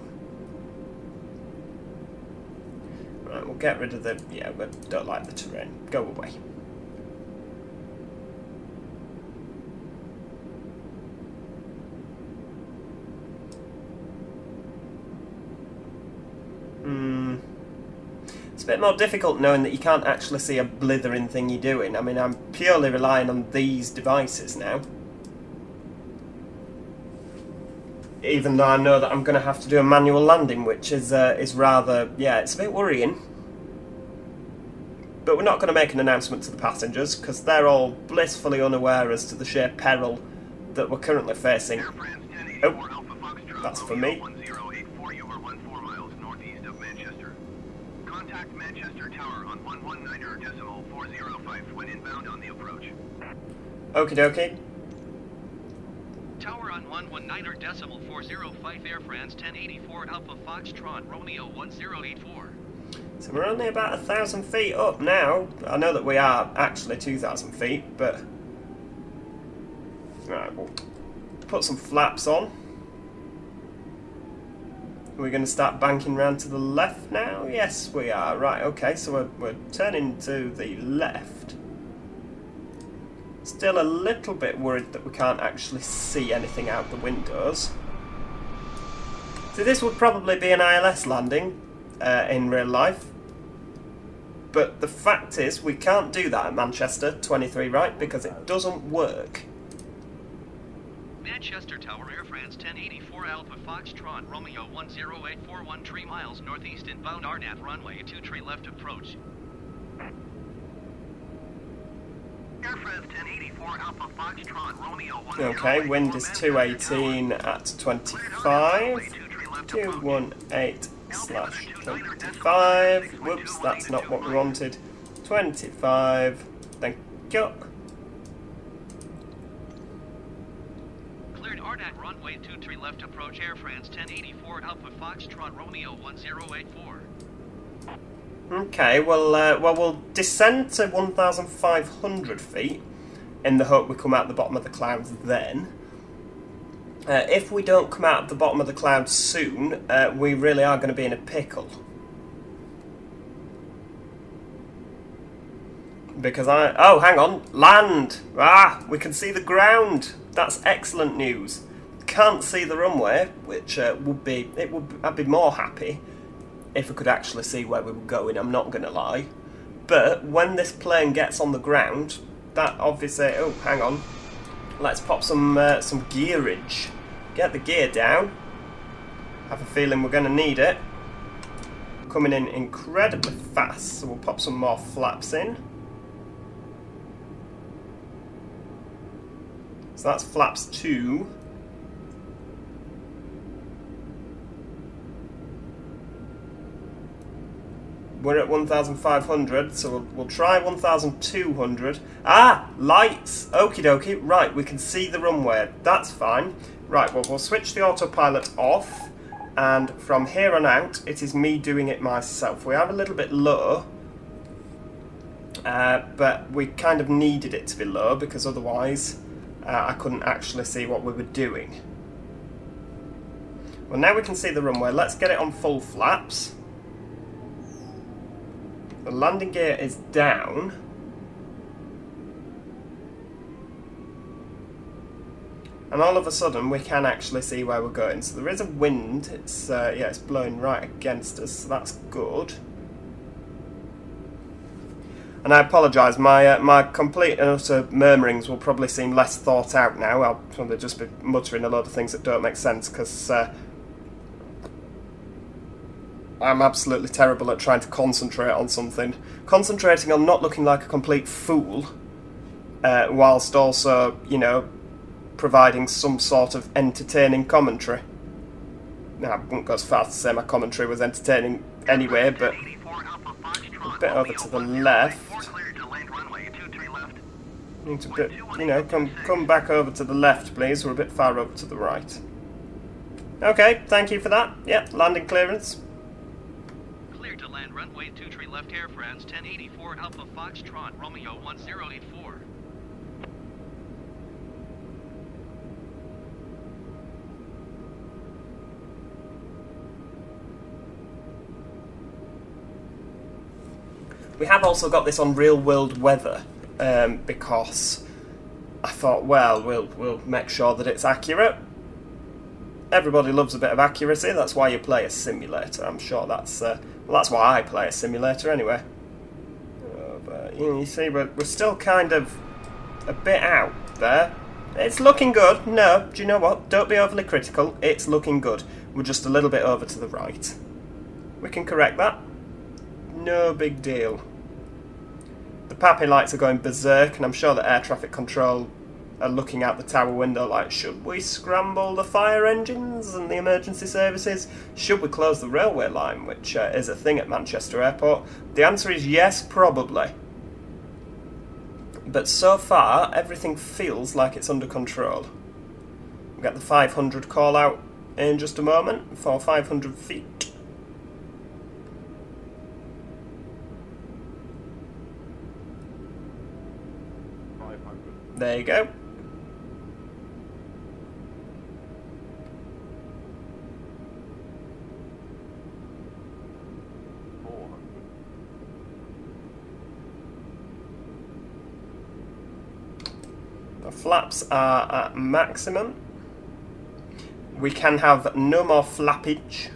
Right, we'll get rid of the... Yeah, we don't like the terrain. Go away. a bit more difficult knowing that you can't actually see a blithering thing you're doing. I mean, I'm purely relying on these devices now. Even though I know that I'm going to have to do a manual landing, which is rather, yeah, it's a bit worrying. But we're not going to make an announcement to the passengers, because they're all blissfully unaware as to the sheer peril that we're currently facing. Oh, that's for me. 1084, you are 14 miles northeast of Manchester. Contact Manchester Tower on 119.405 when inbound on the approach. Okie dokie. Tower on 119.405 Air France 1084 Alpha Foxtrot Romeo 1084. So we're only about 1,000 feet up now. I know that we are actually 2,000 feet, but... Right, we'll put some flaps on. Are we going to start banking round to the left now? Yes, we are. Right, okay, so we're turning to the left. Still a little bit worried that we can't actually see anything out the windows. So this would probably be an ILS landing in real life. But the fact is, we can't do that at Manchester 23 right because it doesn't work. Manchester Tower Air France 1084 Alpha Foxtrot Romeo 10841 3 miles northeast inbound Arnat runway 23 left approach. Air France 1084 Alpha Foxtrot Romeo Okay, wind is 218 at 25. 218/25. Whoops, that's not what we wanted. 25. Thank you. Cleared Arnat runway 23 left approach Air France 1084 Alpha Foxtrot Romeo 1084. Okay, well, we'll descend to 1,500 feet in the hope we come out the bottom of the clouds then. If we don't come out of the bottom of the clouds soon, we really are going to be in a pickle. Because oh, hang on, land! Ah, we can see the ground! That's excellent news. Can't see the runway, which I'd be more happy if we could actually see where we were going, I'm not going to lie. But when this plane gets on the ground, that obviously... Oh, hang on. Let's pop some gearage. Get the gear down. Have a feeling we're going to need it. Coming in incredibly fast, so we'll pop some more flaps in. So that's flaps 2. We're at 1,500, so we'll try 1,200. Ah, lights! Okie dokie. Right, we can see the runway. That's fine. Right, well, we'll switch the autopilot off, and from here on out, it is me doing it myself. We are a little bit low, but we kind of needed it to be low, because otherwise I couldn't actually see what we were doing. Well, now we can see the runway. Let's get it on full flaps. The landing gear is down. And all of a sudden we can actually see where we're going. So there is a wind. It's yeah, it's blowing right against us, so that's good. And I apologise, my complete and utter murmurings will probably seem less thought out now. I'll probably just be muttering a load of things that don't make sense, because I'm absolutely terrible at trying to concentrate on something. Concentrating on not looking like a complete fool, whilst also, you know, providing some sort of entertaining commentary. Now, I wouldn't go as far as to say my commentary was entertaining anyway, but a bit over to the left. Need to bit, you know, come back over to the left, please. We're a bit far over to the right. Okay, thank you for that. Yep, landing clearance. Cleared to land runway 23 left Air France 1084 Alpha Foxtrot Romeo 1084. We have also got this on real-world weather, because I thought, well, we'll make sure that it's accurate. Everybody loves a bit of accuracy. That's why you play a simulator. I'm sure that's Well, that's why I play a simulator anyway. But you see, we're still kind of a bit out there. It's looking good. No, do you know what? Don't be overly critical. It's looking good. We're just a little bit over to the right. We can correct that. No big deal. The Pappy lights are going berserk, and I'm sure that air traffic control are looking out the tower window like, should we scramble the fire engines and the emergency services? Should we close the railway line, which is a thing at Manchester Airport? The answer is yes, probably. But so far, everything feels like it's under control. We'll get the 500 call out in just a moment for 500 feet. There you go. The flaps are at maximum. We can have no more flappage.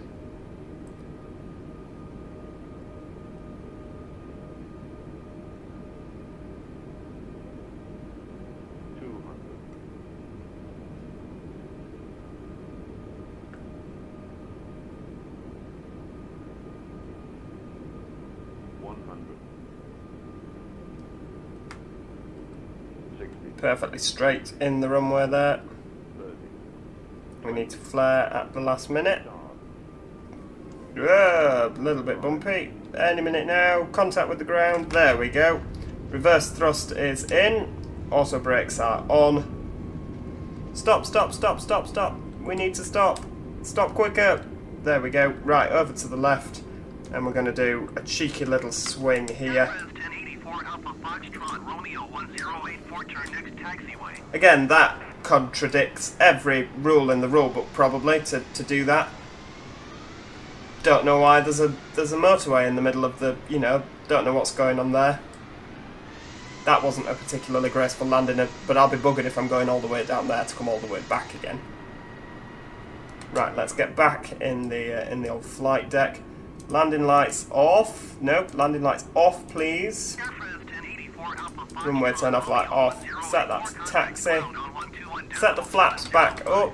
Perfectly straight in the runway there. We need to flare at the last minute. A little bit bumpy. Any minute now. Contact with the ground. There we go. Reverse thrust is in. Also brakes are on. Stop, stop, stop, stop, stop. We need to stop. Stop quicker. There we go. Right, over to the left. And we're going to do a cheeky little swing here. Again, that contradicts every rule in the rulebook, probably, to do that. Don't know why there's a motorway in the middle of the, you know, don't know what's going on there. That wasn't a particularly graceful landing, but I'll be buggered if I'm going all the way down there to come all the way back again. Right, let's get back in the old flight deck. Landing lights off. Nope, landing lights off, please. Runway turn off light off. Set that to taxi. Set the flaps back up.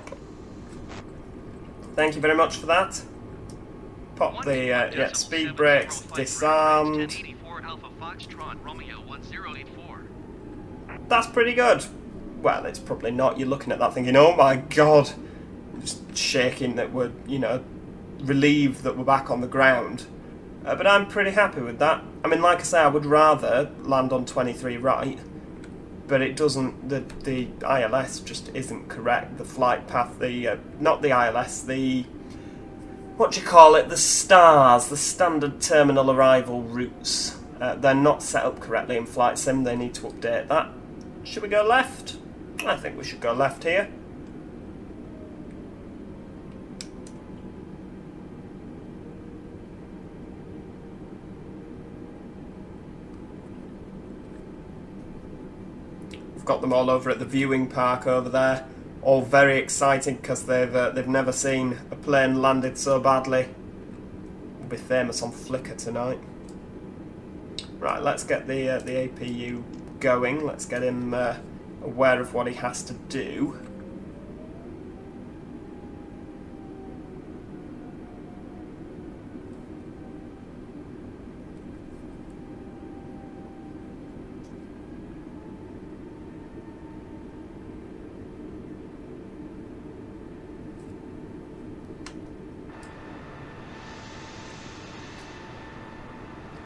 Thank you very much for that. Pop the speed brakes disarmed. That's pretty good. Well, it's probably not. You're looking at that thinking, oh my god. Just shaking that we're, you know, relieved that we're back on the ground. But I'm pretty happy with that. I mean, like I say, I would rather land on 23 right, but it doesn't, the ILS just isn't correct. The flight path, not the ILS, what do you call it, the STARS, the Standard Terminal Arrival Routes. They're not set up correctly in Flight Sim, they need to update that. Should we go left? I think we should go left here. Got them all over at the viewing park over there, all very exciting because they've never seen a plane landed so badly. We'll be famous on Flickr tonight. Right, let's get the APU going. Let's get him aware of what he has to do.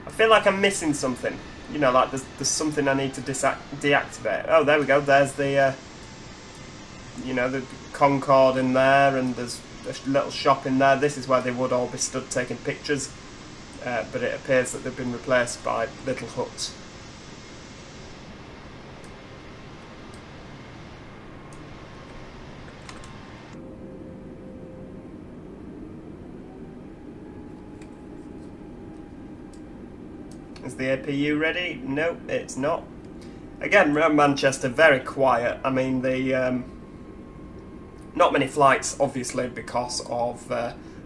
I feel like I'm missing something. You know, like there's something I need to deactivate. Oh, there we go. There's the, you know, the Concorde in there, and there's a little shop in there. This is where they would all be stood taking pictures, but it appears that they've been replaced by little huts. Is the APU ready? No, it's not. Again, Manchester, very quiet. I mean, the not many flights, obviously, because of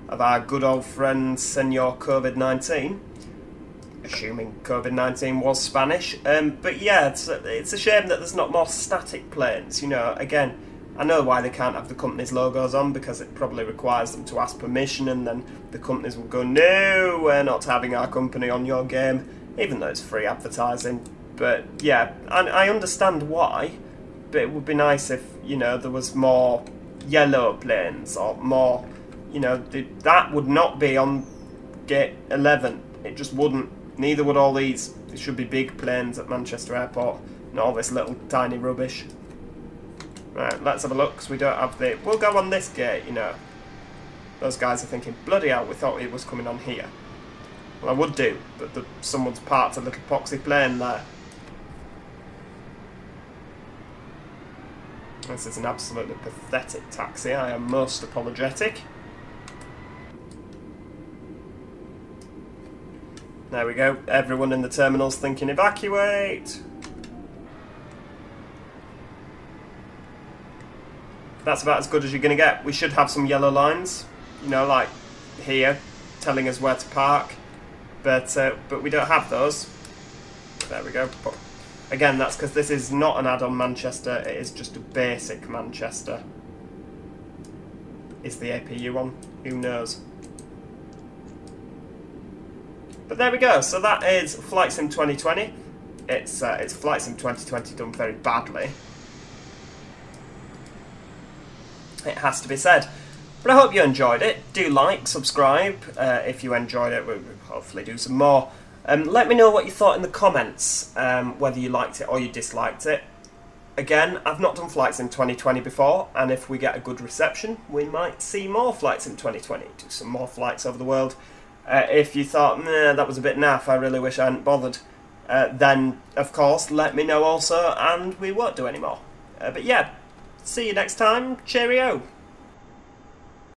of our good old friend Senor COVID-19. Assuming COVID-19 was Spanish. But yeah, it's a shame that there's not more static planes. You know, again, I know why they can't have the company's logos on, because it probably requires them to ask permission, and then the companies will go, no, we're not having our company on your game, even though it's free advertising. But yeah, I understand why, but it would be nice if, you know, there was more yellow planes, or more, you know, that would not be on gate 11. It just wouldn't. Neither would all these. There should be big planes at Manchester Airport, not all this little tiny rubbish. Right, let's have a look, because we don't have the... We'll go on this gate, you know. Those guys are thinking, bloody hell, we thought it was coming on here. Well, I would do, but someone's parked a little poxy plane there. This is an absolutely pathetic taxi. I am most apologetic. There we go. Everyone in the terminal's thinking evacuate. That's about as good as you're going to get. We should have some yellow lines, you know, like here, telling us where to park. But we don't have those. There we go. But again, that's because this is not an add-on Manchester. It is just a basic Manchester. Is the APU on? Who knows? But there we go. So that is Flight Sim 2020. It's Flight Sim 2020 done very badly. It has to be said. But I hope you enjoyed it. Do like, subscribe if you enjoyed it. We'll hopefully do some more. Let me know what you thought in the comments, whether you liked it or you disliked it. Again, I've not done Flight Sim 2020 before, and if we get a good reception, we might see more Flight Sim 2020, do some more flights over the world. If you thought, nah, that was a bit naff, I really wish I hadn't bothered, then, of course, let me know also, and we won't do any more. But yeah, see you next time. Cheerio.